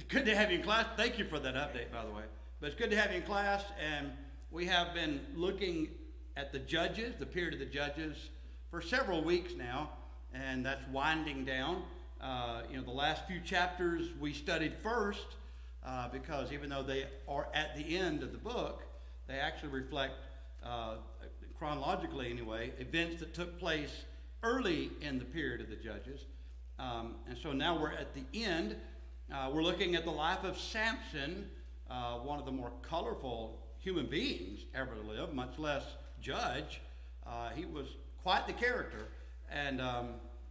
good to have you in class. Thank you for that update, by the way. But it's good to have you in class, and we have been looking at the Judges, the period of the Judges, for several weeks now, and that's winding down. The last few chapters we studied first because even though they are at the end of the book, they actually reflect, chronologically anyway, events that took place early in the period of the Judges. And so now we're at the end. We're looking at the life of Samson, one of the more colorful human beings ever to live, much less judge. He was quite the character. And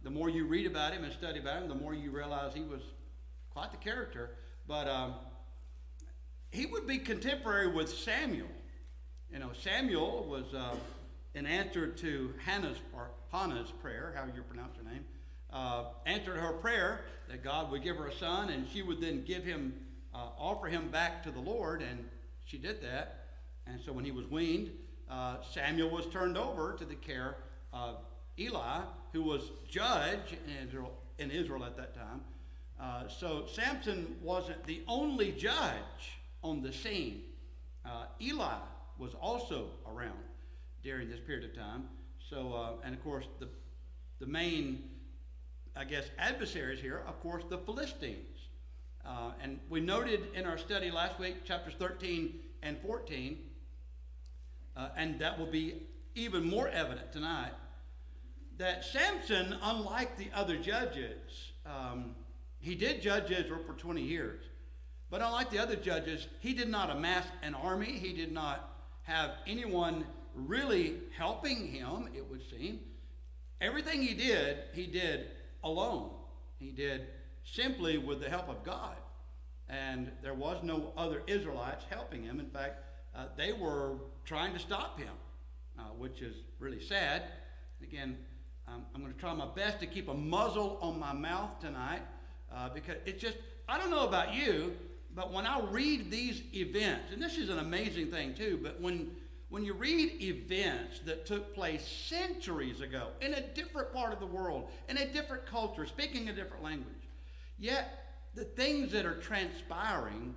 the more you read about him and study about him, the more you realize he was quite the character. But he would be contemporary with Samuel. Samuel was in answer to Hannah's prayer, how you pronounce her name, answered her prayer that God would give her a son, and she would then offer him back to the Lord, and she did that. And so when he was weaned, Samuel was turned over to the care of Eli, who was judge in Israel at that time. So Samson wasn't the only judge on the scene. Eli was also around during this period of time. So, and of course, the main, adversaries here, of course, the Philistines. And we noted in our study last week, chapters 13 and 14, and that will be even more evident tonight, that Samson, unlike the other judges, he did judge Israel for 20 years. But unlike the other judges, he did not amass an army. He did not have anyone really helping him, it would seem. Everything he did alone. He did simply with the help of God. And there was no other Israelites helping him. In fact, they were trying to stop him, which is really sad. Again, I'm going to try my best to keep a muzzle on my mouth tonight because it's just, I don't know about you, but when I read these events, and this is an amazing thing too, but when you read events that took place centuries ago in a different part of the world, in a different culture, speaking a different language, yet the things that are transpiring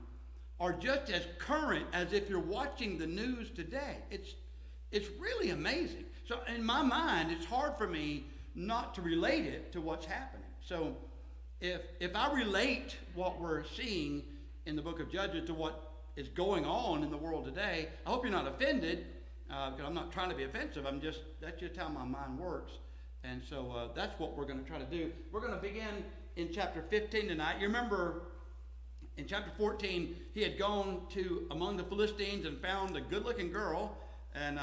are just as current as if you're watching the news today. It's really amazing. So in my mind, it's hard for me not to relate it to what's happening. So if I relate what we're seeing in the book of Judges to what is going on in the world today, I hope you're not offended, because I'm not trying to be offensive. That's just how my mind works. And so that's what we're going to try to do. We're going to begin in chapter 15 tonight. You remember in chapter 14, he had gone to among the Philistines and found a good-looking girl, and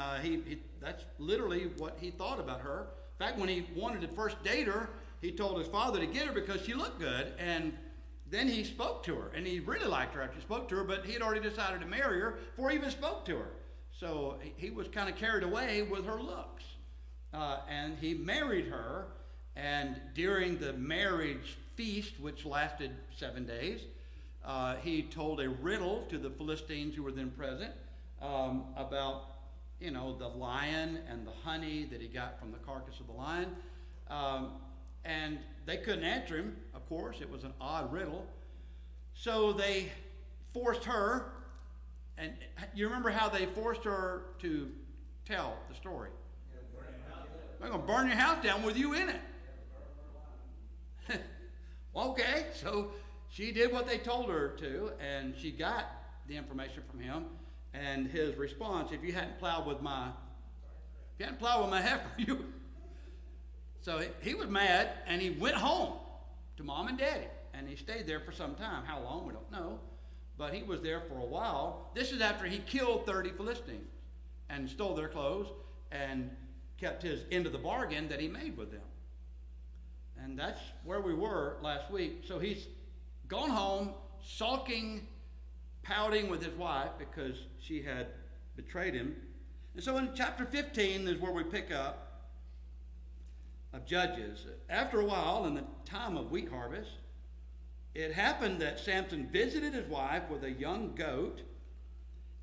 that's literally what he thought about her. In fact, when he wanted to first date her, he told his father to get her because she looked good, and then he spoke to her, and he really liked her after he spoke to her, but he had already decided to marry her before he even spoke to her. So he was kind of carried away with her looks. And he married her, and during the marriage feast, which lasted 7 days, he told a riddle to the Philistines who were then present about, the lion and the honey that he got from the carcass of the lion. And they couldn't answer him, of course. It was an odd riddle. So they forced her, and you remember how they forced her to tell the story? They're going to burn your house down with you in it. Okay, so she did what they told her to, and she got the information from him. And his response, if you hadn't plowed with my heifer, you... So he was mad, and he went home to mom and daddy, and he stayed there for some time. How long, we don't know, but he was there for a while. This is after he killed 30 Philistines and stole their clothes and kept his end of the bargain that he made with them. And that's where we were last week. So he's gone home, sulking, pouting with his wife because she had betrayed him. And so in chapter 15 is where we pick up of Judges. After a while, in the time of wheat harvest, it happened that Samson visited his wife with a young goat,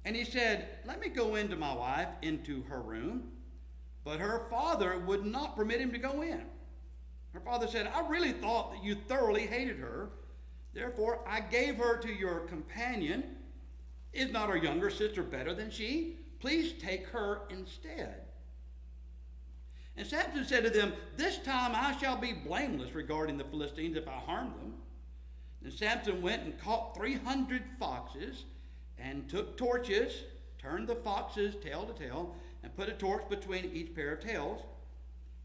and he said, "Let me go into my wife into her room." But her father would not permit him to go in. Her father said, "I really thought that you thoroughly hated her, Therefore I gave her to your companion. Is not our younger sister better than she? Please take her instead. And Samson said to them, this time I shall be blameless regarding the Philistines if I harm them. And Samson went and caught 300 foxes and took torches, turned the foxes tail to tail, and put a torch between each pair of tails.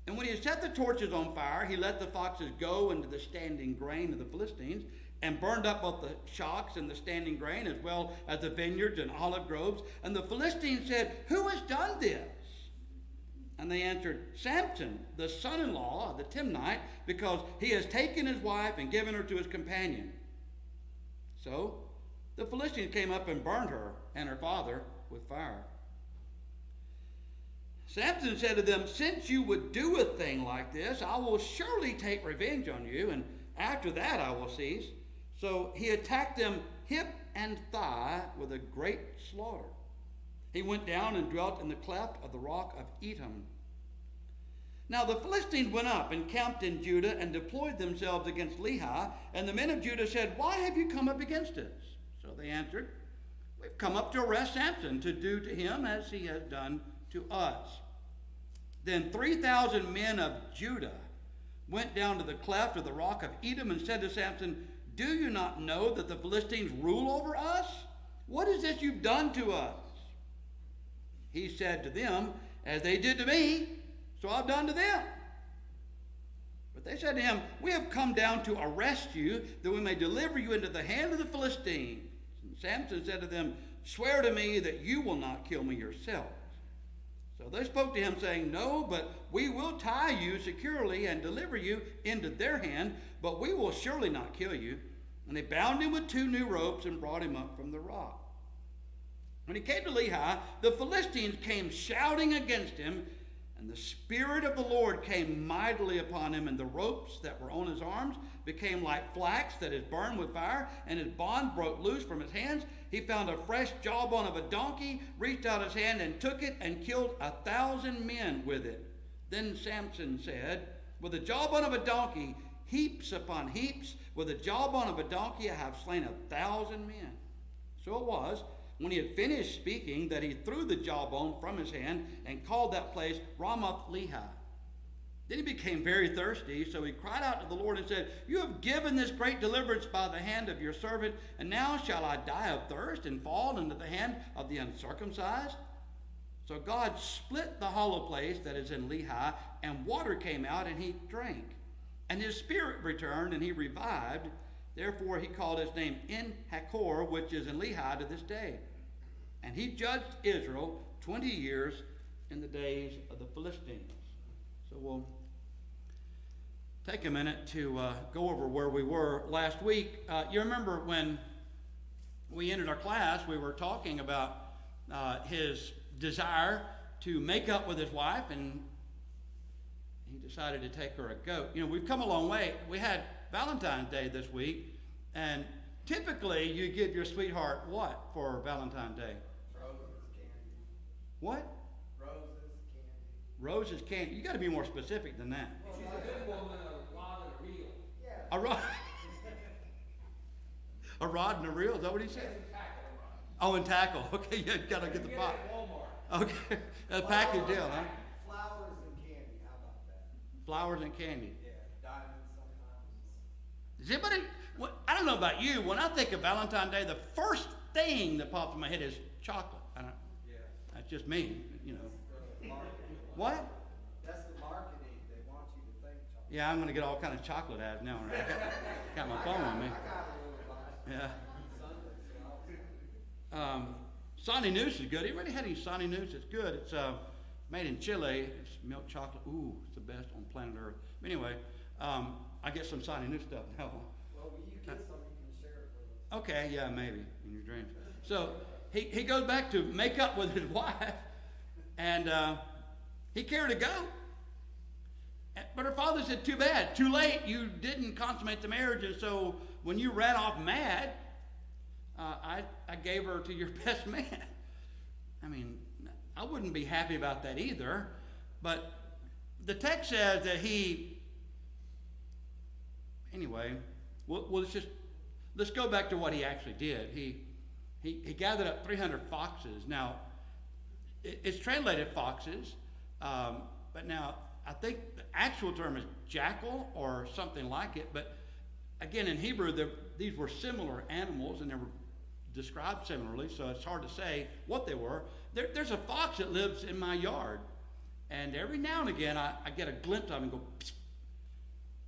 And when he had set the torches on fire, he let the foxes go into the standing grain of the Philistines and burned up both the shocks and the standing grain as well as the vineyards and olive groves. And the Philistines said, who has done this? And they answered, Samson, the son-in-law of the Timnite, because he has taken his wife and given her to his companion. So the Philistines came up and burned her and her father with fire. Samson said to them, since you would do a thing like this, I will surely take revenge on you, and after that I will cease. So he attacked them hip and thigh with a great slaughter. He went down and dwelt in the cleft of the rock of Etam. Now the Philistines went up and camped in Judah and deployed themselves against Lehi. And the men of Judah said, why have you come up against us? So they answered, we've come up to arrest Samson, to do to him as he has done to us. Then 3,000 men of Judah went down to the cleft of the rock of Etam and said to Samson, do you not know that the Philistines rule over us? What is this you've done to us? He said to them, as they did to me, so I've done to them. But they said to him, we have come down to arrest you, that we may deliver you into the hand of the Philistines. And Samson said to them, swear to me that you will not kill me yourselves. So they spoke to him, saying, no, but we will tie you securely and deliver you into their hand, but we will surely not kill you. And they bound him with 2 new ropes and brought him up from the rock. When he came to Lehi, the Philistines came shouting against him, and the Spirit of the Lord came mightily upon him, and the ropes that were on his arms became like flax that is burned with fire, and his bond broke loose from his hands. He found a fresh jawbone of a donkey, reached out his hand and took it, and killed 1,000 men with it. Then Samson said, with the jawbone of a donkey, heaps upon heaps, with the jawbone of a donkey I have slain 1,000 men. So it was, when he had finished speaking, that he threw the jawbone from his hand and called that place Ramoth-Lehi. Then he became very thirsty, so he cried out to the Lord and said, you have given this great deliverance by the hand of your servant, and now shall I die of thirst and fall into the hand of the uncircumcised? So God split the hollow place that is in Lehi, and water came out, and he drank. And his spirit returned, and he revived. Therefore he called his name En-Hakkore, which is in Lehi to this day. And he judged Israel 20 years in the days of the Philistines. So we'll take a minute to go over where we were last week. You remember when we ended our class, we were talking about his desire to make up with his wife, and he decided to take her a goat. You know, we've come a long way. We had Valentine's Day this week, and typically you give your sweetheart what for Valentine's Day? Roses, candy. What? Roses, candy. Roses, candy. You got to be more specific than that. She's a good woman, a rod and a reel. Yeah. A rod. A rod and a reel. Is that what he said? Oh, and tackle. Okay, you got to get the pot. At Walmart. Okay, a package deal, huh? Flowers and candy. How about that? Flowers and candy. Yeah, diamonds sometimes. Does anybody? I don't know about you. When I think of Valentine's Day, the first thing that pops in my head is chocolate. Yeah. That's just me, you know. That's the marketing. What? That's the marketing. They want you to think chocolate. Yeah, I'm going to get all kind of chocolate ads now. I got my phone on me. I got a little box. Yeah. Sunday, Sonny Noose is good. Anybody had any Sonny Noose? It's good. It's made in Chile. It's milk chocolate. Ooh, it's the best on planet Earth. Anyway, I get some Sonny Noose stuff now. Well, when you get some, you can share it with us. Okay, yeah, maybe in your dreams. So he goes back to make up with his wife, and he carried a goat. But her father said, too bad, too late, you didn't consummate the marriage, and so when you ran off mad, I gave her to your best man. I mean, I wouldn't be happy about that either, but the text says that anyway, we'll just let's go back to what he actually did. He gathered up 300 foxes. Now, it's translated foxes, but now I think the actual term is jackal or something like it. But again, in Hebrew, these were similar animals, and they were described similarly, so it's hard to say what they were. There's a fox that lives in my yard, and every now and again I get a glimpse of him and go, psst.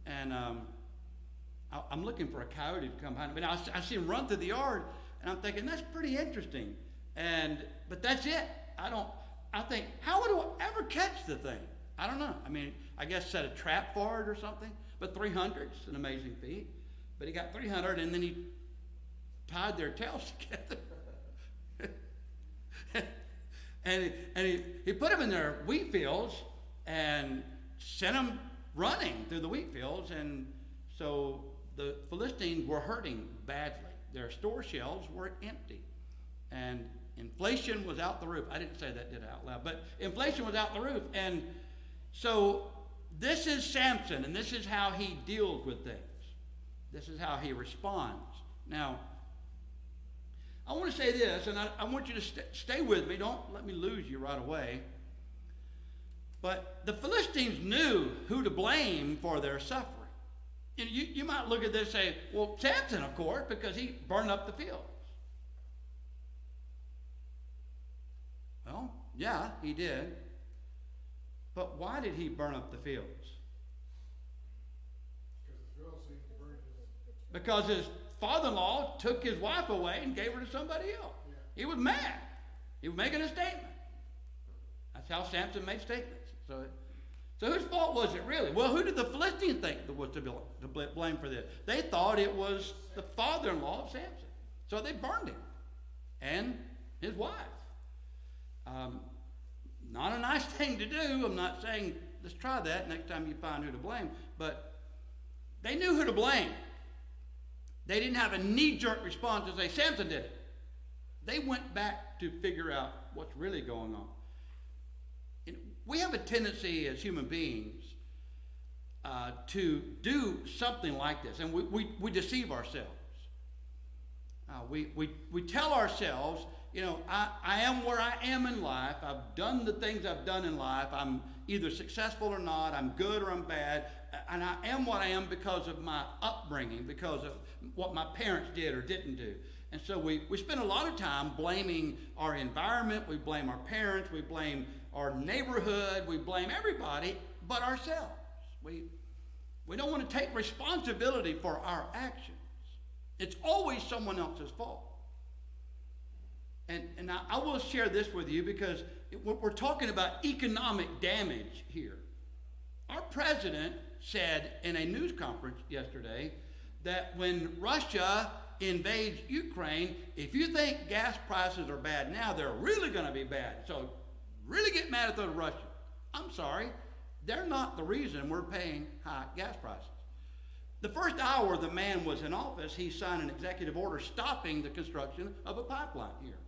And I'm looking for a coyote to come behind me. Now I see him run through the yard, and I'm thinking, that's pretty interesting. But that's it. I think, how would I ever catch the thing? I don't know. I mean, I guess set a trap for it or something. But 300 is an amazing feat. But he got 300, and then he tied their tails together. and he put them in their wheat fields and sent them running through the wheat fields. And so the Philistines were hurting badly. Their store shelves were empty. And inflation was out the roof. I didn't say that, did I, out loud? But inflation was out the roof. And so this is Samson, and this is how he deals with things. This is how he responds. Now, I want to say this, and I want you to stay with me. Don't let me lose you right away. But the Philistines knew who to blame for their suffering. You might look at this and say, well, Samson, of course, because he burned up the fields. Well, yeah, he did. But why did he burn up the fields? Because his father-in-law took his wife away and gave her to somebody else. Yeah. He was mad. He was making a statement. That's how Samson made statements. So whose fault was it really? Well, who did the Philistines think was to blame for this? They thought it was the father-in-law of Samson. So they burned him and his wife. Not a nice thing to do. I'm not saying let's try that next time you find who to blame. But they knew who to blame. They didn't have a knee-jerk response to say Samson did it. They went back to figure out what's really going on. And we have a tendency as human beings to do something like this, and we deceive ourselves. We tell ourselves, you know, I am where I am in life. I've done the things I've done in life. I'm either successful or not. I'm good or I'm bad. And I am what I am because of my upbringing, because of what my parents did or didn't do. And so we spend a lot of time blaming our environment. We blame our parents. We blame our neighborhood. We blame everybody but ourselves. We don't want to take responsibility for our actions. It's always someone else's fault. And I will share this with you because we're talking about economic damage here. Our president said in a news conference yesterday that when Russia invades Ukraine, if you think gas prices are bad now, they're really going to be bad. So really get mad at the Russians. I'm sorry, they're not the reason we're paying high gas prices. The first hour the man was in office, he signed an executive order stopping the construction of a pipeline here.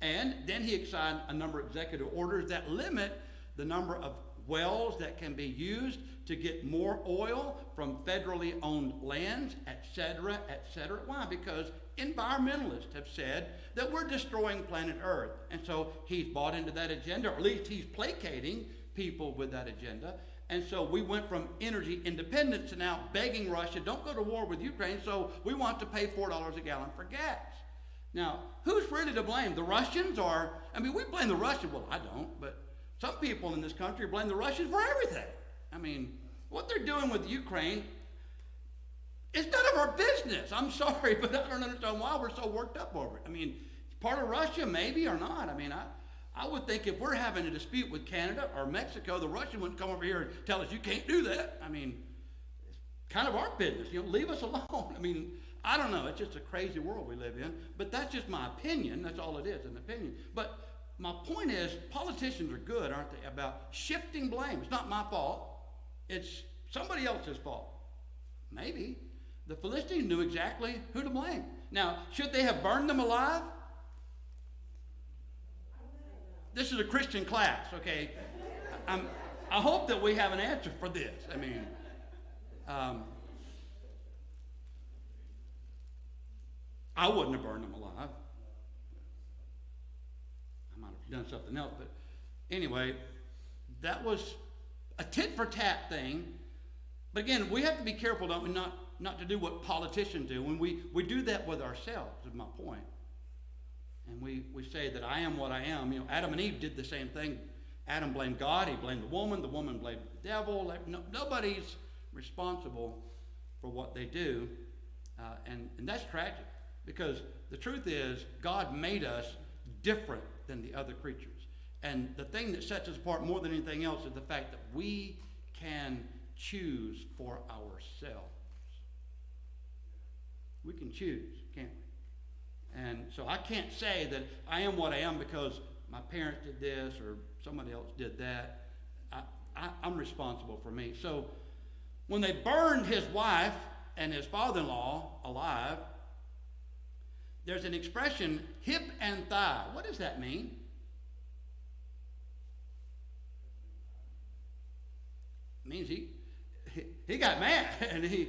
And then he signed a number of executive orders that limit the number of wells that can be used to get more oil from federally owned lands, et cetera, et cetera. Why? Because environmentalists have said that we're destroying planet Earth. And so he's bought into that agenda, or at least he's placating people with that agenda. And so we went from energy independence to now begging Russia, don't go to war with Ukraine, so we want to pay $4 a gallon for gas. Now, who's really to blame? The Russians we blame the Russians. Well, I don't, but some people in this country blame the Russians for everything. I mean, what they're doing with Ukraine is none of our business. I'm sorry, but I don't understand why we're so worked up over it. I mean, it's part of Russia, maybe, or not. I mean, I would think if we're having a dispute with Canada or Mexico, the Russian wouldn't come over here and tell us you can't do that. I mean, it's kind of our business. Leave us alone. I mean, I don't know. It's just a crazy world we live in. But that's just my opinion. That's all it is, an opinion. But my point is, politicians are good, aren't they, about shifting blame. It's not my fault. It's somebody else's fault. Maybe. The Philistines knew exactly who to blame. Now, should they have burned them alive? This is a Christian class, okay? I hope that we have an answer for this. I mean, I wouldn't have burned them alive. I might have done something else, but anyway, that was a tit for tat thing. But again, we have to be careful, don't we, not to do what politicians do. When we do that with ourselves, is my point. And we say that I am what I am. You know, Adam and Eve did the same thing. Adam blamed God, he blamed the woman blamed the devil. Nobody's responsible for what they do. And that's tragic, because the truth is God made us different than the other creatures. And the thing that sets us apart more than anything else is the fact that we can choose for ourselves. We can choose, can't we? And so I can't say that I am what I am because my parents did this or somebody else did that. I'm responsible for me. So when they burned his wife and his father-in-law alive, there's an expression, hip and thigh. What does that mean? It means he got mad and he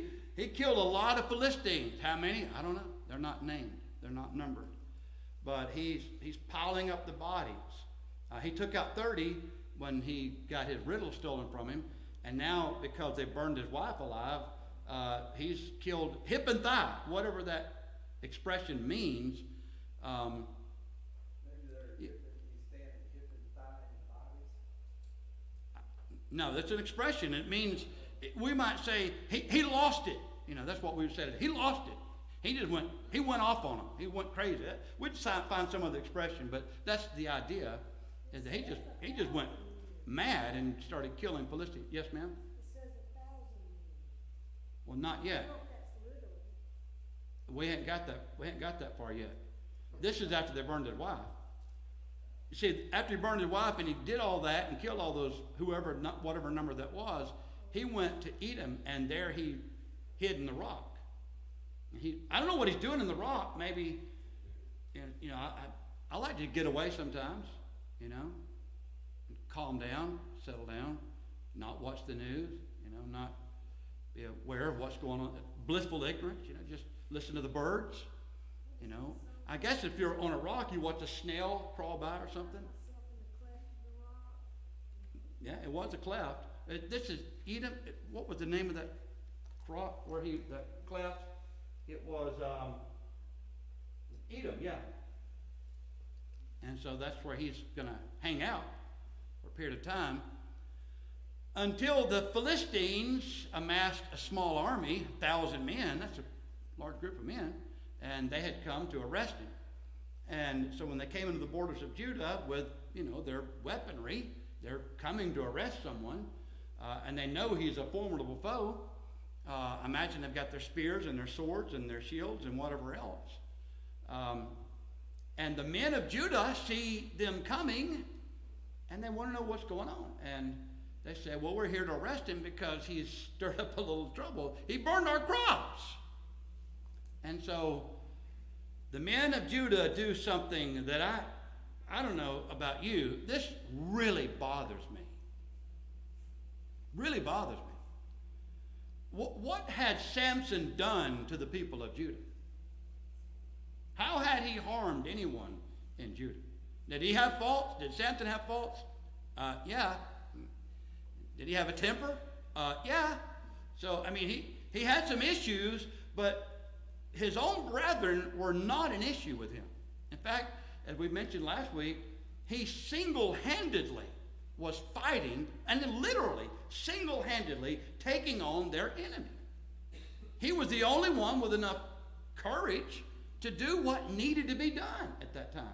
killed a lot of Philistines. How many? I don't know. They're not named. They're not numbered. But he's piling up the bodies. He took out 30 when he got his riddle stolen from him. And now, because they burned his wife alive, he's killed hip and thigh, whatever that expression means. Maybe he's standing hip and thigh in bodies. No, that's an expression. It means, we might say, he lost it. You know, that's what we said. He lost it. He went off on him. He went crazy. We'd find some other expression, but that's the idea, is that he just went mad and started killing Philistines. Yes, ma'am? It says 1,000. Well, not I yet. don't know if that's literally. We ain't got that far yet. This is after they burned his wife. You see, after he burned his wife and he did all that and killed all those, whatever number that was, he went to Edom, and there he hid in the rock. I don't know what he's doing in the rock. Maybe, you know, I like to get away sometimes, you know, calm down, settle down, not watch the news, you know, not be aware of what's going on. Blissful ignorance, you know, just listen to the birds, you know. I guess if you're on a rock, you watch a snail crawl by or something. Myself in the cleft of the rock. Yeah, it was a cleft. This is Edom. What was the name of that rock where that cleft? It was Edom, yeah. And so that's where he's going to hang out for a period of time until the Philistines amassed a small army, 1,000 men. That's a large group of men. And they had come to arrest him. And so when they came into the borders of Judah with, you know, their weaponry, they're coming to arrest someone, and they know he's a formidable foe. Imagine they've got their spears and their swords and their shields and whatever else. And the men of Judah see them coming, and they want to know what's going on. And they say, well, we're here to arrest him because he's stirred up a little trouble. He burned our crops. And so the men of Judah do something that I don't know about you. This really bothers me. Really bothers me. What had Samson done to the people of Judah? How had he harmed anyone in Judah? Did he have faults? Did Samson have faults? Yeah. Did he have a temper? Yeah. So, I mean, he had some issues, but his own brethren were not an issue with him. In fact, as we mentioned last week, he single-handedly was fighting, and then literally single-handedly taking on their enemy. He was the only one with enough courage to do what needed to be done at that time.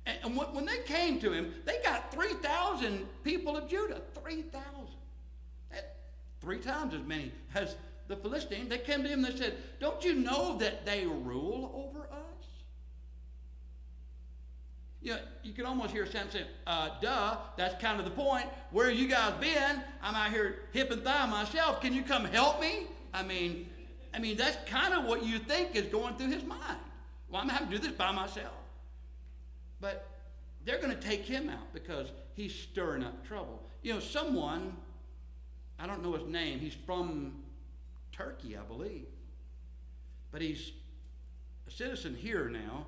And when they came to him, they got 3,000 people of Judah. 3,000. 3 times as many as the Philistines. They came to him and they said, don't you know that they rule over us? You know, you can almost hear Sam saying, duh, that's kind of the point. Where you guys been? I'm out here hip and thigh myself. Can you come help me? I mean, that's kind of what you think is going through his mind. Well, I'm going to have to do this by myself. But they're going to take him out because he's stirring up trouble. You know, someone, I don't know his name, he's from Turkey, I believe. But he's a citizen here now,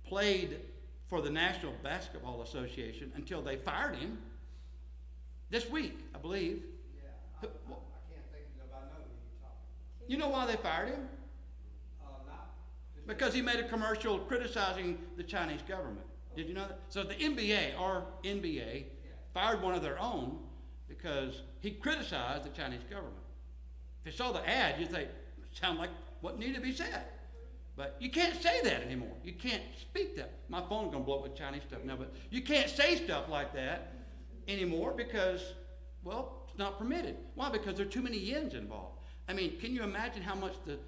played for the National Basketball Association until they fired him this week, I believe. Yeah, I can't think of, I know who you're talking. You know why they fired him? Not. Because he made a commercial criticizing the Chinese government. Did you know that? So the NBA, our NBA, fired one of their own because he criticized the Chinese government. If you saw the ad, you'd think, sound like what needed to be said. But you can't say that anymore. You can't speak that. My phone's going to blow up with Chinese stuff now, but you can't say stuff like that anymore because, well, it's not permitted. Why? Because there are too many yens involved. I mean, can you imagine how much the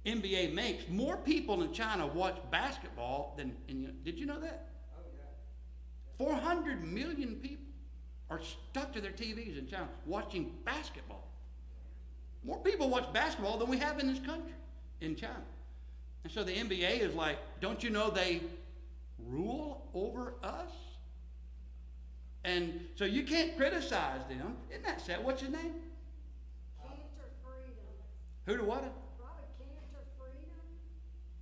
NBA makes? More people in China watch basketball than, did you know that? Oh, yeah. 400 million people are stuck to their TVs in China watching basketball. More people watch basketball than we have in this country, in China. And so the NBA is like, don't you know they rule over us? And so you can't criticize them. Isn't that sad? What's his name? Cantor Freedom. Who to what? Robert Cantor Freedom?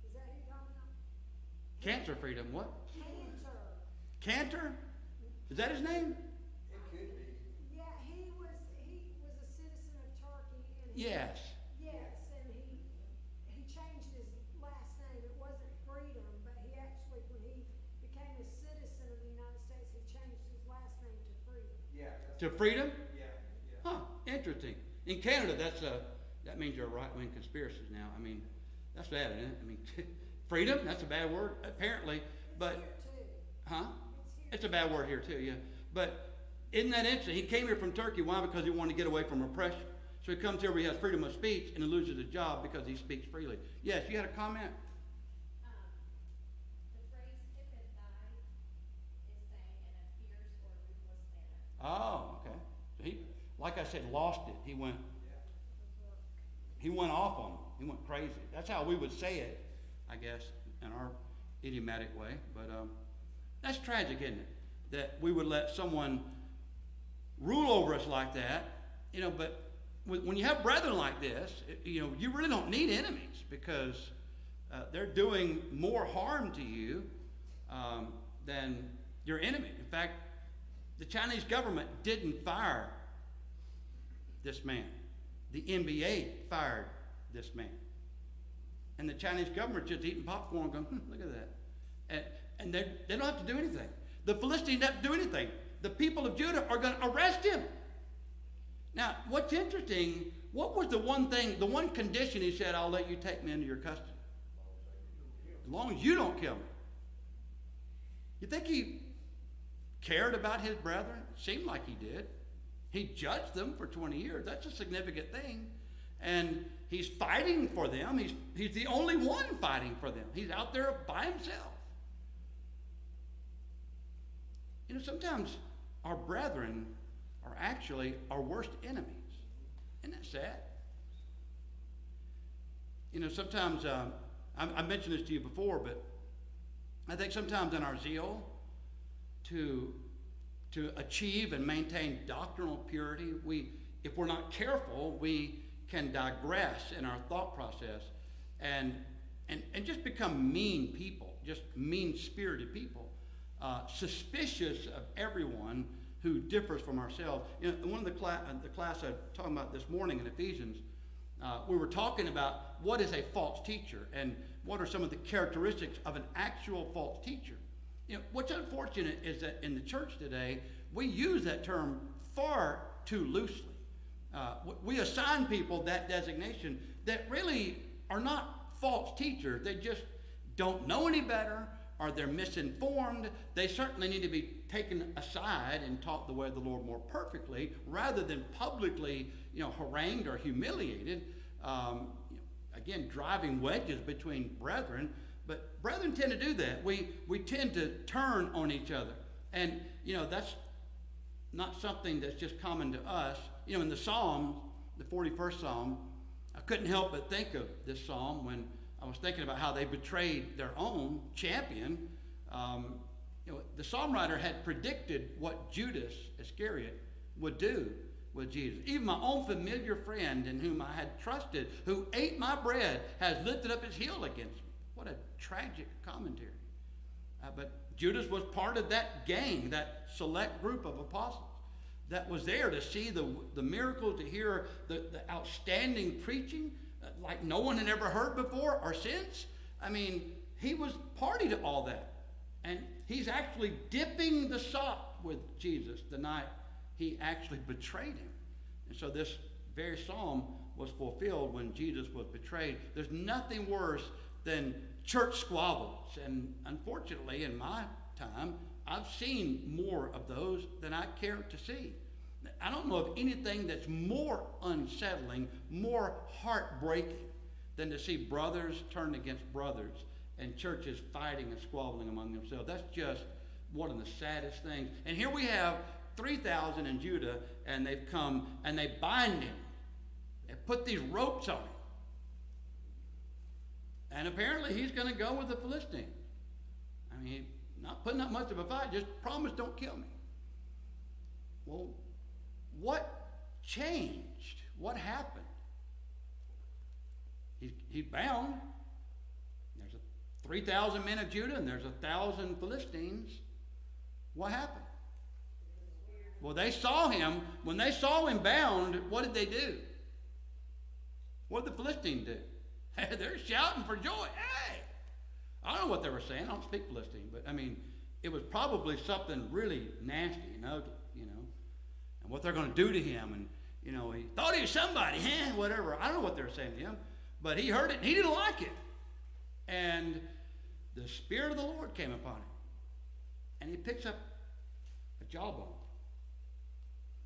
Is that who you're talking about? Cancer freedom. What? Cantor. Cantor? Is that his name? It could be. Yeah, he was a citizen of Turkey and Yes. yes, and he changed his last name. It wasn't Freedom, but he actually, when he became a citizen of the United States, he changed his last name to Freedom. Yeah. To freedom? Yeah, yeah. Huh. Interesting. In Canada, that means you're a right-wing conspiracy now. I mean, that's bad, isn't it? I mean, freedom, that's a bad word, apparently. But, It's here too. huh? It's here. It's a bad word here too, yeah. But in that instant, he came here from Turkey. Why? Because he wanted to get away from oppression. So he comes here where he has freedom of speech and he loses his job because he speaks freely. Yes, you had a comment? The phrase "tip and die" is saying in a fierce or ruthless manner. Oh, okay. So he, like I said, lost it. He went off on him. He went crazy. That's how we would say it, I guess, in our idiomatic way. But that's tragic, isn't it? That we would let someone rule over us like that, but when you have brethren like this, you really don't need enemies because they're doing more harm to you than your enemy. In fact, the Chinese government didn't fire this man. The NBA fired this man. And the Chinese government just eating popcorn going, look at that. And they don't have to do anything. The Philistines don't have to do anything. The people of Judah are going to arrest him. Now, what's interesting, what was the one condition he said, I'll let you take me into your custody? As long as you don't kill me. You think he cared about his brethren? It seemed like he did. He judged them for 20 years. That's a significant thing. And he's fighting for them. He's the only one fighting for them. He's out there by himself. Sometimes our brethren are actually our worst enemies. Isn't that sad? Sometimes, I mentioned this to you before, but I think sometimes in our zeal to achieve and maintain doctrinal purity, if we're not careful, we can digress in our thought process and just become mean people, just mean-spirited people. Suspicious of everyone who differs from ourselves. One of the class I was talking about this morning in Ephesians, we were talking about what is a false teacher and what are some of the characteristics of an actual false teacher. What's unfortunate is that in the church today, we use that term far too loosely. We assign people that designation that really are not false teachers. They just don't know any better, or they're misinformed. They certainly need to be taken aside and taught the way of the Lord more perfectly, rather than publicly, harangued or humiliated. Again, driving wedges between brethren. But brethren tend to do that. We tend to turn on each other, and that's not something that's just common to us. In the Psalm, the 41st Psalm, I couldn't help but think of this psalm when I was thinking about how they betrayed their own champion. The psalm writer had predicted what Judas Iscariot would do with Jesus. Even my own familiar friend in whom I had trusted, who ate my bread, has lifted up his heel against me. What a tragic commentary. But Judas was part of that gang, that select group of apostles that was there to see the miracles, to hear the outstanding preaching like no one had ever heard before or since. I mean, he was party to all that. And he's actually dipping the sop with Jesus the night he actually betrayed him. And so this very psalm was fulfilled when Jesus was betrayed. There's nothing worse than church squabbles. And unfortunately, in my time, I've seen more of those than I care to see. I don't know of anything that's more unsettling, more heartbreaking than to see brothers turn against brothers and churches fighting and squabbling among themselves. That's just one of the saddest things. And here we have 3,000 in Judah, and they've come and they bind him. They put these ropes on him. And apparently he's going to go with the Philistines. I mean, not putting up much of a fight, just promise don't kill me. Well, what changed? What happened? He's bound. There's 3,000 men of Judah and there's 1,000 Philistines. What happened? Well, they saw him. When they saw him bound, what did they do? What did the Philistines do? They're shouting for joy. Hey! I don't know what they were saying. I don't speak Philistine, but I mean, it was probably something really nasty and ugly, and what they're going to do to him. And, he thought he was somebody, whatever. I don't know what they were saying to him, but he heard it and he didn't like it. And the Spirit of the Lord came upon him, and he picks up a jawbone.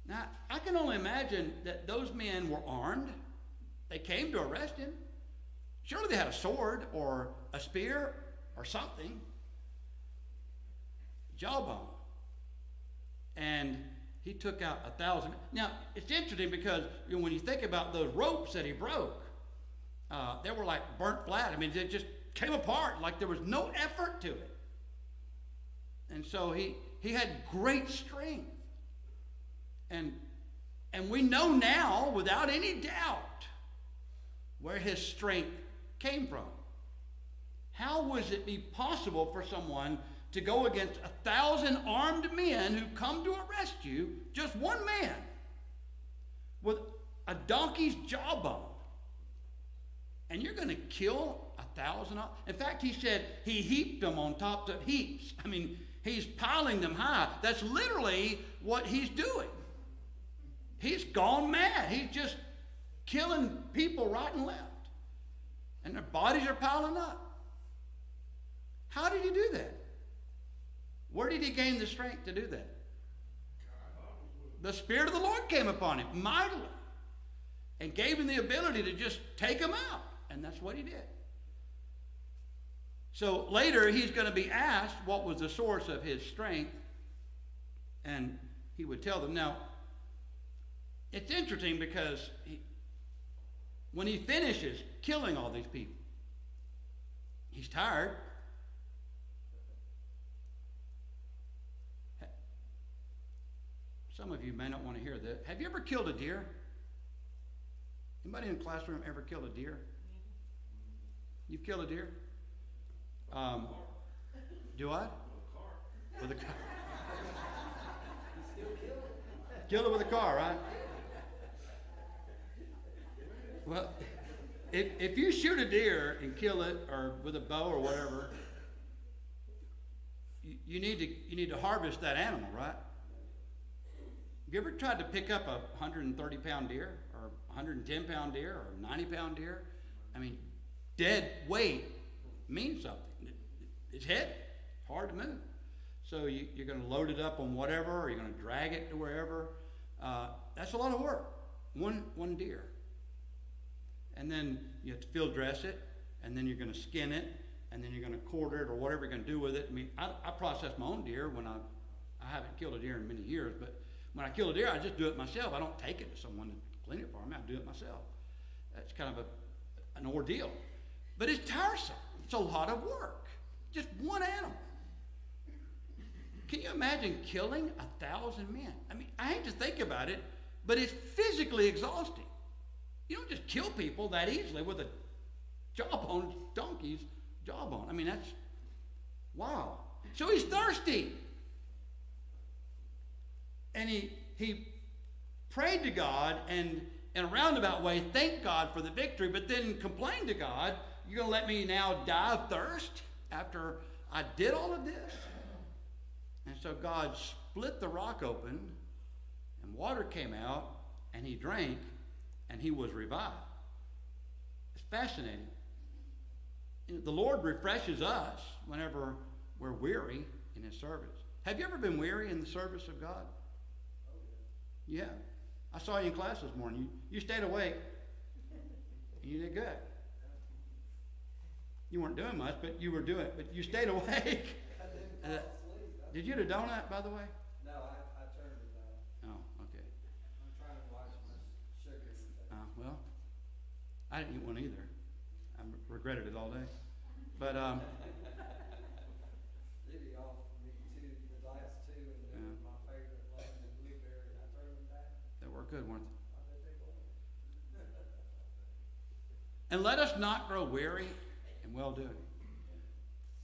Now, I can only imagine that those men were armed. They came to arrest him. Surely they had a sword or a spear or something. Jawbone. And he took out 1,000. Now, it's interesting because when you think about those ropes that he broke, they were like burnt flat. I mean, they just came apart like there was no effort to it. And so he had great strength. And we know now, without any doubt, where his strength came from. How was it be possible for someone to go against 1,000 armed men who come to arrest you, just one man, with a donkey's jawbone? And you're going to kill 1,000? In fact, he said he heaped them on top of heaps. I mean, he's piling them high. That's literally what he's doing. He's gone mad. He's just killing people right and left. And their bodies are piling up. How did he do that? Where did he gain the strength to do that? The Spirit of the Lord came upon him mightily and gave him the ability to just take them out. And that's what he did. So later he's going to be asked what was the source of his strength. And he would tell them. Now, it's interesting because when he finishes killing all these people, he's tired. Some of you may not want to hear this. Have you ever killed a deer? Anybody in the classroom ever killed a deer? You've killed a deer? Do I? With a car. Killed it with a car, right? Well, if you shoot a deer and kill it, or with a bow or whatever, you need to harvest that animal, right? Have you ever tried to pick up a 130-pound deer, or 110-pound deer, or 90-pound deer? I mean, dead weight means something. It's heavy, hard to move. So you're going to load it up on whatever, or you're going to drag it to wherever. That's a lot of work. One deer. And then you have to field dress it, and then you're going to skin it, and then you're going to quarter it, or whatever you're going to do with it. I mean, I process my own deer when I haven't killed a deer in many years, but when I kill a deer, I just do it myself. I don't take it to someone to clean it for me. I do it myself. That's kind of an ordeal. But it's tiresome. It's a lot of work. Just one animal. Can you imagine killing 1,000 men? I mean, I hate to think about it, but it's physically exhausting. You don't just kill people that easily with a jawbone donkeys jawbone. I mean, that's, wow. So he's thirsty. And he prayed to God and in a roundabout way thanked God for the victory, but then complained to God, you're going to let me now die of thirst after I did all of this? And so God split the rock open, and water came out, and he drank, and he was revived. It's fascinating. The Lord refreshes us whenever we're weary in his service. Have you ever been weary in the service of God? Oh, Yeah. I saw you in class this morning. You stayed awake. And you did good. You weren't doing much, but you were doing it. But you stayed awake. I didn't fall asleep. Did you get a donut, by the way? No, I turned it down. Oh, okay. I'm trying to watch my sugar. Well, I didn't eat one either. I regretted it all day. But Really off me too, the last two, and then Yeah. my favorite lemon and blueberry, and I turned them down. they were good ones. I bet they were. And let us not grow weary in well-doing.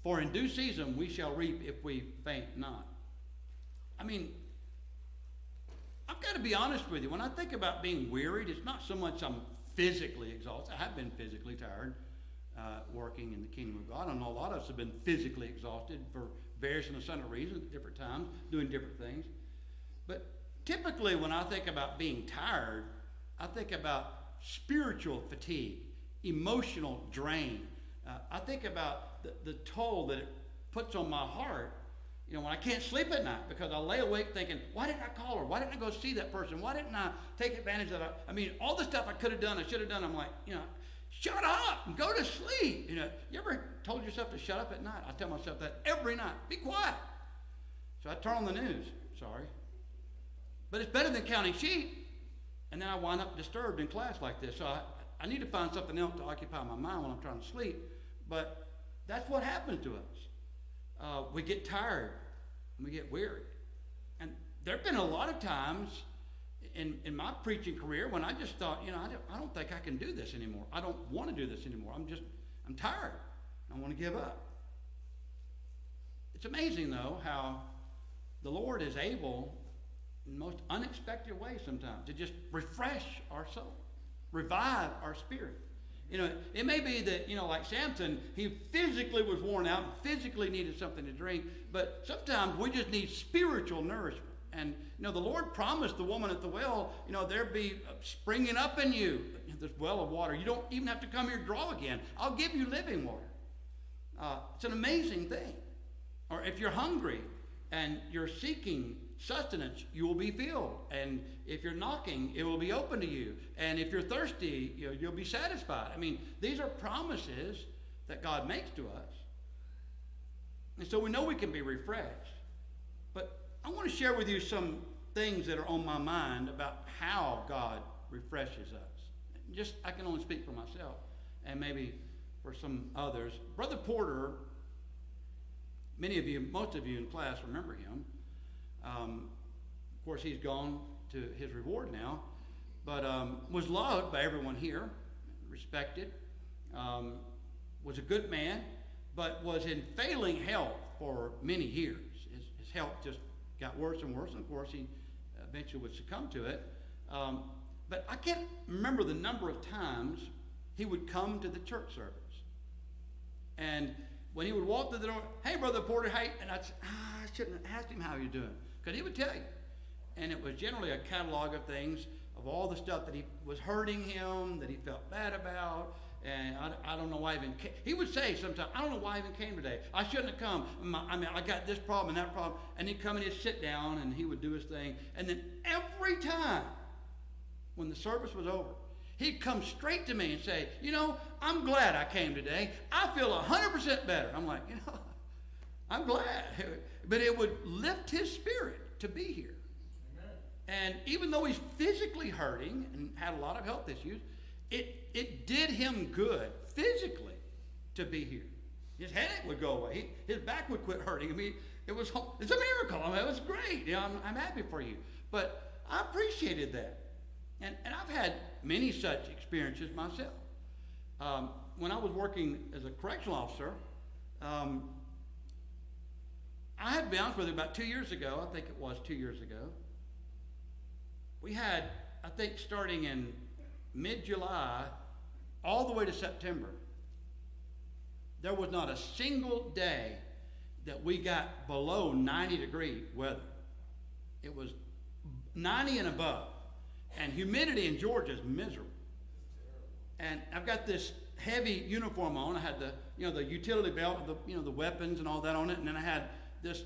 For in due season we shall reap if we faint not. I mean, I've got to be honest with you. When I think about being wearied, it's not so much I'm physically exhausted. I have been physically tired working in the kingdom of God. I know a lot of us have been physically exhausted for various and sundry reasons at different times, doing different things. But typically when I think about being tired, I think about spiritual fatigue, emotional drain. I think about the toll that it puts on my heart, you know, when I can't sleep at night because I lay awake thinking, why didn't I call her? Why didn't I go see that person? Why didn't I take advantage of that? I mean, all the stuff I could have done, I should have done. I'm like, you know, shut up and go to sleep. You know, you ever told yourself to shut up at night? I tell myself that every night. Be quiet. So I turn on the news. Sorry. But it's better than counting sheep. And then I wind up disturbed in class like this. So I need to find something else to occupy my mind when I'm trying to sleep. But that's what happens to us. We get tired and we get weary. And there have been a lot of times in my preaching career when I just thought, you know, I don't think I can do this anymore. I don't want to do this anymore. I'm tired. I want to give up. It's amazing, though, how the Lord is able, in the most unexpected ways sometimes, to just refresh our soul, revive our spirit. You know, it may be that, you know, like Samson, he physically was worn out and physically needed something to drink, but sometimes we just need spiritual nourishment. And, you know, the Lord promised the woman at the well, you know, there'd be springing up in you, this well of water. You don't even have to come here and draw again. I'll give you living water. It's an amazing thing. Or if you're hungry and you're seeking sustenance, you will be filled. And if you're knocking, it will be open to you. And if you're thirsty, you know, you'll be satisfied. I mean, these are promises that God makes to us. And so we know we can be refreshed. But I want to share with you some things that are on my mind about how God refreshes us. I can only speak for myself and maybe for some others. Brother Porter, most of you in class remember him. Of course, he's gone to his reward now, but was loved by everyone here, respected, was a good man, but was in failing health for many years. His health just got worse and worse, and of course he eventually would succumb to it. But I can't remember the number of times he would come to the church service. And when he would walk through the door, hey, Brother Porter, hey, and I'd say, I shouldn't have asked him how you're doing, because he would tell you. And it was generally a catalog of things, of all the stuff that he was hurting him, that he felt bad about, and I don't know why I even came. He would say sometimes, I don't know why I even came today. I shouldn't have come. I got this problem and that problem. And he'd come and he'd sit down and he would do his thing. And then every time when the service was over, he'd come straight to me and say, you know, I'm glad I came today. I feel 100% better. I'm like, you know, I'm glad. But it would lift his spirit to be here. Amen. And even though he's physically hurting and had a lot of health issues, it did him good physically to be here. His headache would go away. His back would quit hurting. I mean, it's a miracle. I mean, it was great. You know, I'm happy for you. But I appreciated that. And I've had many such experiences myself. When I was working as a correctional officer, I had to be honest with you, about 2 years ago, I think it was 2 years ago, we had, I think starting in mid-July all the way to September, there was not a single day that we got below 90-degree weather. It was 90 and above. And humidity in Georgia is miserable. And I've got this heavy uniform on. I had the utility belt, the weapons and all that on it, and then I had this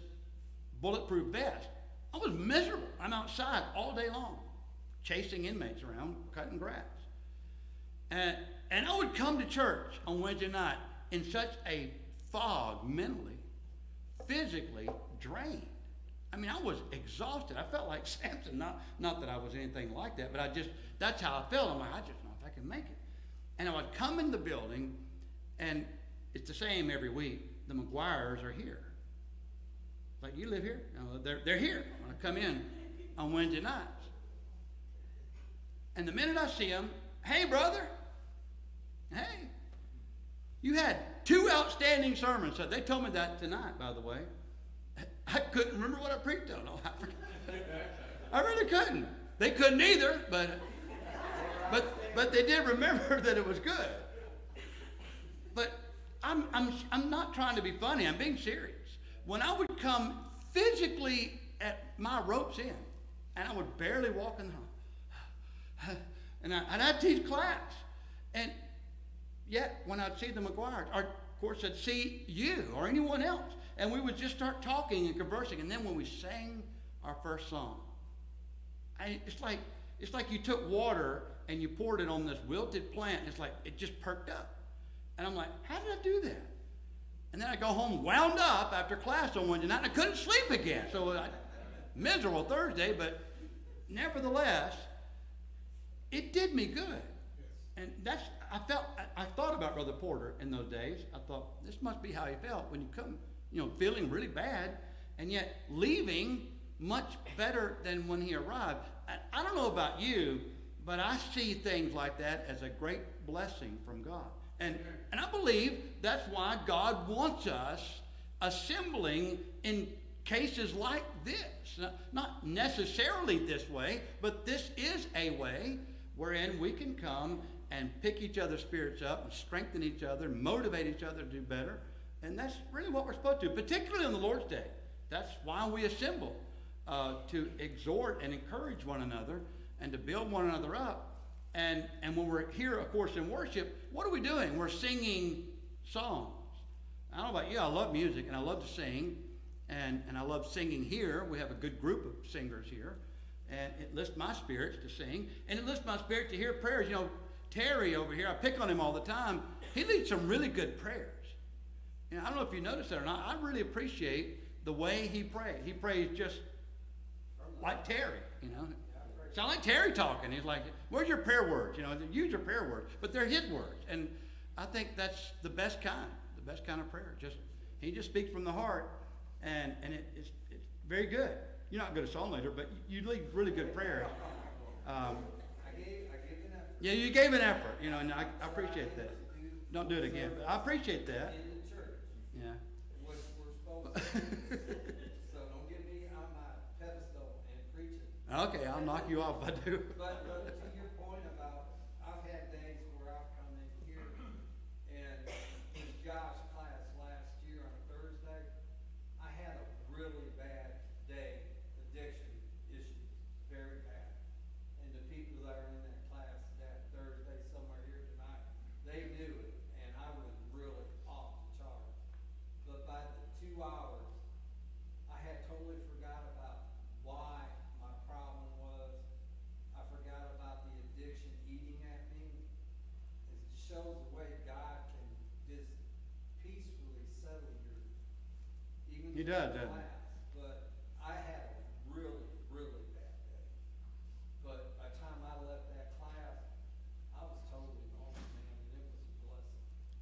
bulletproof vest. I was miserable. I'm outside all day long, chasing inmates around, cutting grass. And I would come to church on Wednesday night in such a fog mentally, physically drained. I mean, I was exhausted. I felt like Samson. Not that I was anything like that, but that's how I felt. I'm like, I just don't know if I can make it. And I would come in the building, and it's the same every week. The McGuires are here. Like, you live here? No, they're here when I come in on Wednesday nights. And the minute I see them, hey, brother, hey, you had 2 outstanding sermons. So they told me that tonight, by the way. I couldn't remember what I preached on. No, I really couldn't. They couldn't either, but they did remember that it was good. But I'm not trying to be funny. I'm being serious. When I would come physically at my ropes end, and I would barely walk in the hall, and I'd teach class, and yet when I'd see the McGuires, or of course I'd see you or anyone else, and we would just start talking and conversing, and then when we sang our first song, it's like you took water and you poured it on this wilted plant. It's like it just perked up, and I'm like, how did I do that? And then I go home wound up after class on Wednesday night, and I couldn't sleep again. So miserable Thursday, but nevertheless, it did me good. And I thought about Brother Porter in those days. I thought, this must be how he felt when you come, feeling really bad, and yet leaving much better than when he arrived. I don't know about you, but I see things like that as a great blessing from God. And I believe that's why God wants us assembling in cases like this. Not necessarily this way, but this is a way wherein we can come and pick each other's spirits up and strengthen each other, motivate each other to do better. And that's really what we're supposed to do, particularly on the Lord's Day. That's why we assemble, to exhort and encourage one another and to build one another up. And when we're here, of course, in worship, what are we doing? We're singing songs. I don't know about you, I love music and I love to sing. And I love singing here. We have a good group of singers here. And it lifts my spirits to sing. And it lifts my spirit to hear prayers. Terry over here, I pick on him all the time. He leads some really good prayers. I don't know if you noticed that or not. I really appreciate the way he prays. He prays just like Terry, Sound like Terry talking. He's like, where's your prayer words? Use your prayer words. But they're his words. And I think that's the best kind of prayer. He just speaks from the heart, and it's very good. You're not good at song leader, but you lead really good prayers. I gave an effort. Yeah, you gave an effort, and I appreciate that. Don't do it again, but I appreciate that. In the church. Yeah. What we're supposed to do. So don't get me on my pedestal and preaching. Okay, I'll knock you off if I do. But to your point about, I've had days where I've come in here, and in Josh's class last year on Thursday, I had a really bad day, addiction issues, very bad. And the people that are in that class that Thursday, somewhere here tonight, they knew it, and I was really off the chart. But by the 2 hours, I had totally forgot about why my problem was. I forgot about the addiction eating at me. It shows the way God can just peacefully settle your, even He does, doesn't he? class. But I had a really, really bad day. But by the time I left that class, I was totally normal, man, and it was a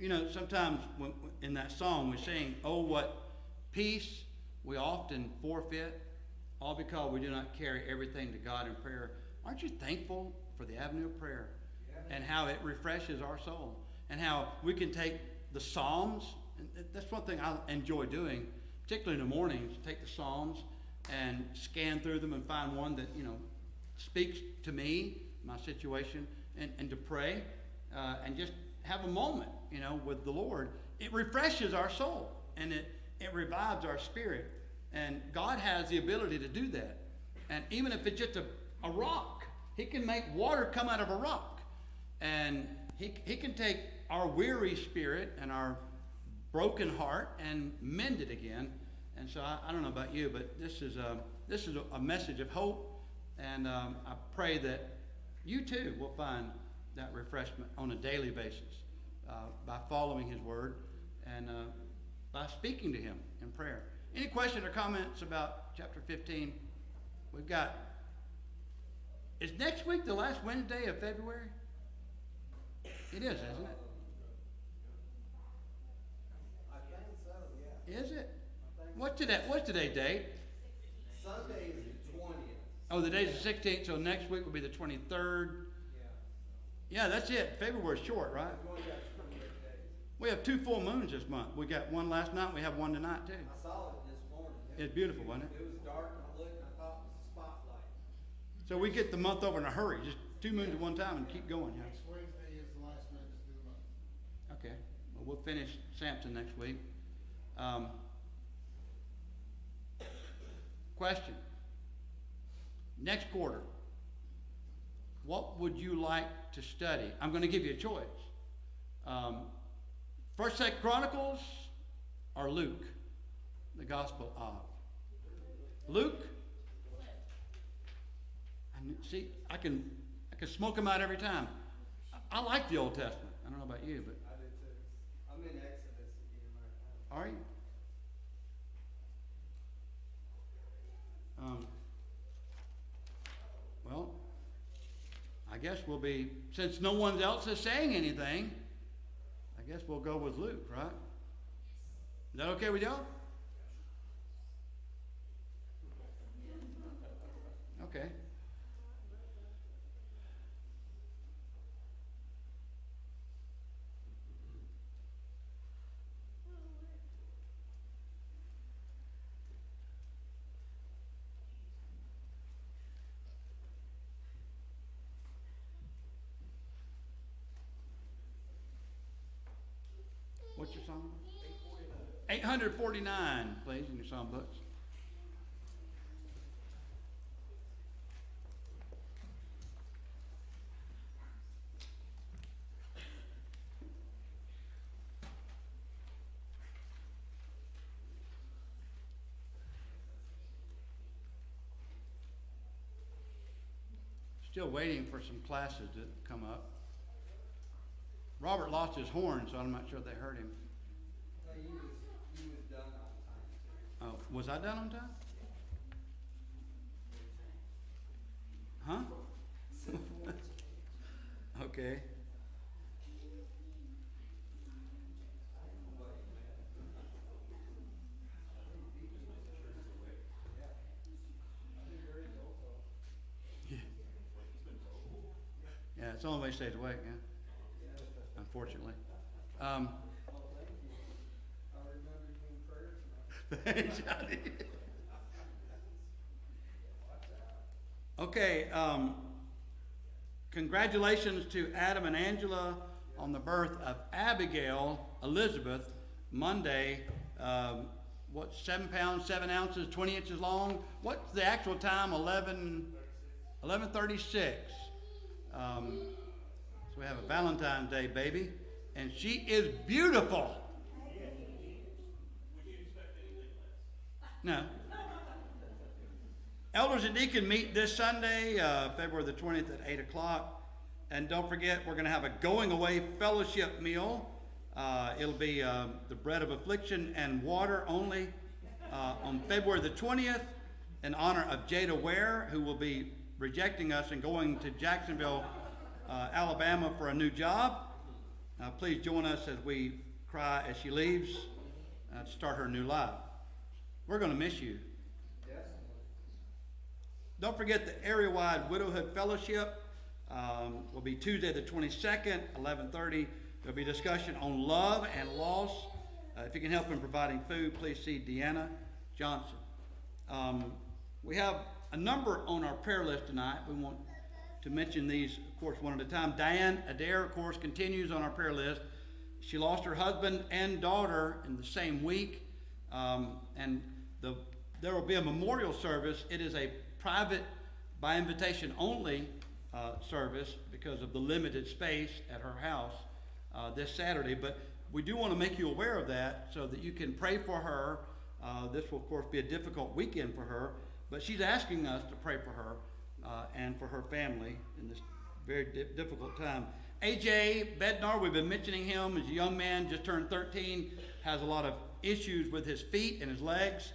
blessing. Sometimes in that song we sing, oh, what peace we often forfeit, all because we do not carry everything to God in prayer. Aren't you thankful for the avenue of prayer and how it refreshes our soul, and how we can take the Psalms And that's one thing I enjoy doing, particularly in the mornings. Take the Psalms and scan through them and find one that, speaks to me, my situation, and to pray and just have a moment, with the Lord. It refreshes our soul and it revives our spirit. And God has the ability to do that. And even if it's just a rock, He can make water come out of a rock. And he can take our weary spirit and our broken heart and mend it again. And so I don't know about you, but this is a message of hope. And I pray that you too will find that refreshment on a daily basis by following His word and by speaking to Him in prayer. Any questions or comments about chapter 15? We've got, is next week the last Wednesday of February? It is, isn't it? I think so, yeah. Is it? I think What's today's date? Sunday is the 20th. Oh, the day's the 16th, so next week will be the 23rd. Yeah. Yeah, that's it. February's short, right? We've only got 28 days. We have 2 full moons this month. We got one last night, we have one tonight too. I saw it this morning. It's beautiful, wasn't it? It was dark and I looked and I thought it was a spotlight. So we get the month over in a hurry, just 2 moons at one time and keep going. Yeah. Next Wednesday is the last Wednesday of the month. Okay, well, we'll finish Samson next week. Question. Next quarter, what would you like to study? I'm going to give you a choice. First, 2 Chronicles or Luke, the Gospel of. Luke? See, I can smoke them out every time. I like the Old Testament. I don't know about you, but I do too. I'm in Exodus again right now. are you? Well, I guess we'll be, since no one else is saying anything, I guess we'll go with Luke, right? Is that okay with y'all? Okay. What's your song? 849, please, in your song books. Still waiting for some classes to come up. Robert lost his horn, so I'm not sure they heard him. No, you was done on time too. Oh, was I done on time? Huh? Okay. Yeah, it's the only way he stays awake, yeah. Unfortunately. Oh, thank you. I remember you in prayers now. Johnny. Okay, congratulations to Adam and Angela on the birth of Abigail Elizabeth Monday. 7 pounds, 7 ounces, 20 inches long. What's the actual time? 11:36. So we have a Valentine's Day baby, and she is beautiful. Would you expect anything less? No. Elders and deacon meet this Sunday, February the 20th at 8 o'clock. And don't forget, we're going to have a going away fellowship meal. It'll be the bread of affliction and water only on February the 20th in honor of Jada Ware, who will be rejecting us and going to Jacksonville, Alabama for a new job. Please join us as we cry as she leaves to start her new life. We're going to miss you. Don't forget the area-wide widowhood fellowship will be Tuesday the 22nd, 11:30. There'll be discussion on love and loss. If you can help in providing food, please see Deanna Johnson. We have a number on our prayer list tonight. We want to mention these, of course, one at a time. Diane Adair, of course, continues on our prayer list. She lost her husband and daughter in the same week, and there will be a memorial service. It is a private, by invitation only service because of the limited space at her house this Saturday. But we do want to make you aware of that so that you can pray for her. This will, of course, be a difficult weekend for her, but she's asking us to pray for her and for her family in this very difficult time. AJ Bednar, we've been mentioning him as a young man, just turned 13, has a lot of issues with his feet and his legs,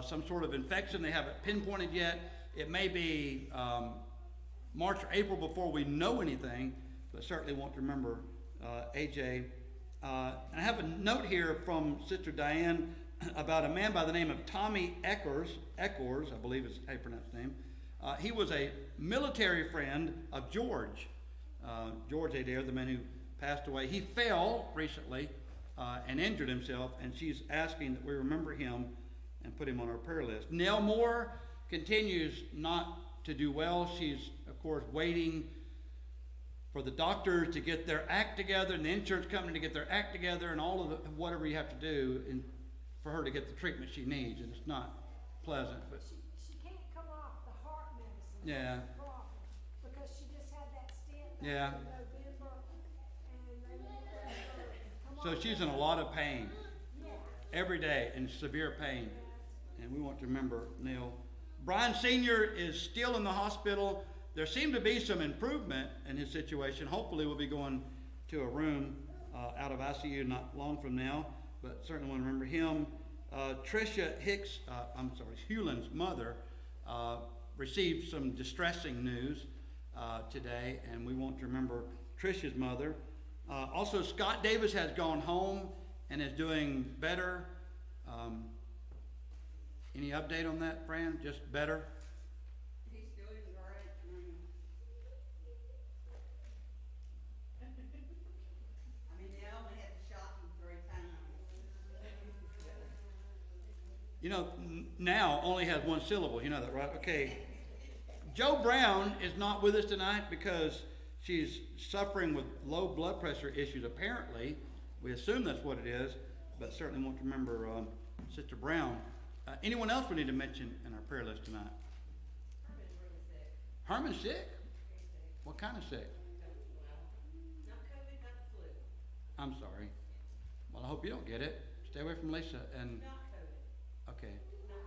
some sort of infection. They haven't pinpointed yet. It may be March or April before we know anything, but certainly want to remember AJ. And I have a note here from Sister Diane about a man by the name of Tommy Eckers, I believe is how you pronounce his name. He was a military friend of George Adair, the man who passed away. He fell recently and injured himself, and she's asking that we remember him and put him on our prayer list. Nell Moore continues not to do well. She's, of course, waiting for the doctors to get their act together and the insurance company to get their act together and all of the, whatever you have to do for her to get the treatment she needs. And it's not pleasant, but She can't come off the heart medicine. Yeah. That's the problem. Because she just had that stent back Yeah. in November, and they won't let her come so off she's it. in a lot of pain Yeah. every day, in severe pain. And we want to remember Neil. Brian Sr. is still in the hospital. There seemed to be some improvement in his situation. Hopefully we'll be going to a room out of ICU not long from now, but certainly want to remember him. Tricia Hewlin's mother received some distressing news today, and we want to remember Tricia's mother. Also, Scott Davis has gone home and is doing better. Any update on that, Fran? Just better? He's doing great. I mean, they only had to shock him 3 times. You know, now only has one syllable. You know that, right? Okay. Joe Brown is not with us tonight because she's suffering with low blood pressure issues, apparently. We assume that's what it is, but certainly want to remember Sister Brown. Anyone else we need to mention in our prayer list tonight? Herman's really sick. Herman's sick? Very sick. What kind of sick? Not COVID, not the flu. I'm sorry. Well, I hope you don't get it. Stay away from Lisa and, Not COVID. okay, Not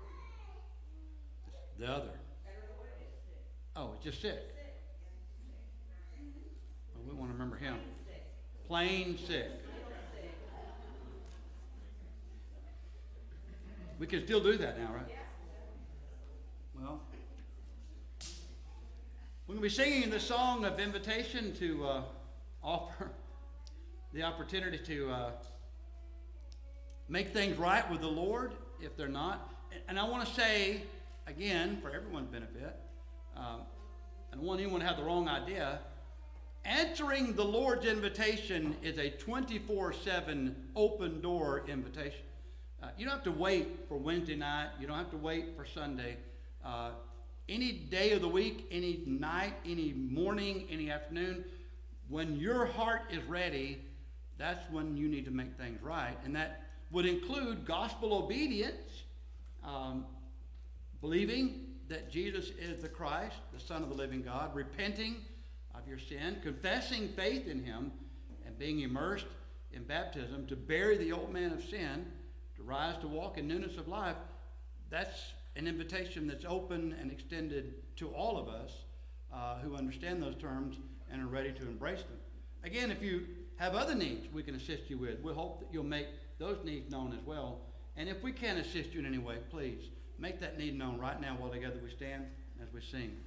COVID. the other. I don't know what it is. Sick. Oh, it's just sick. Sick. Well, we want to remember him. Sick. Plain sick. Sick. We can still do that now, right? Well, we're going to be singing the song of invitation to offer the opportunity to make things right with the Lord if they're not. And I want to say, again, for everyone's benefit, I don't want anyone to have the wrong idea. Answering the Lord's invitation is a 24/7 open door invitation. You don't have to wait for Wednesday night. You don't have to wait for Sunday. Any day of the week, any night, any morning, any afternoon, when your heart is ready, that's when you need to make things right. And that would include gospel obedience, believing that Jesus is the Christ, the Son of the living God, repenting of your sin, confessing faith in him, and being immersed in baptism to bury the old man of sin, to rise to walk in newness of life. That's an invitation that's open and extended to all of us who understand those terms and are ready to embrace them. Again, if you have other needs we can assist you with, we hope that you'll make those needs known as well. And if we can assist you in any way, please make that need known right now while together we stand as we sing.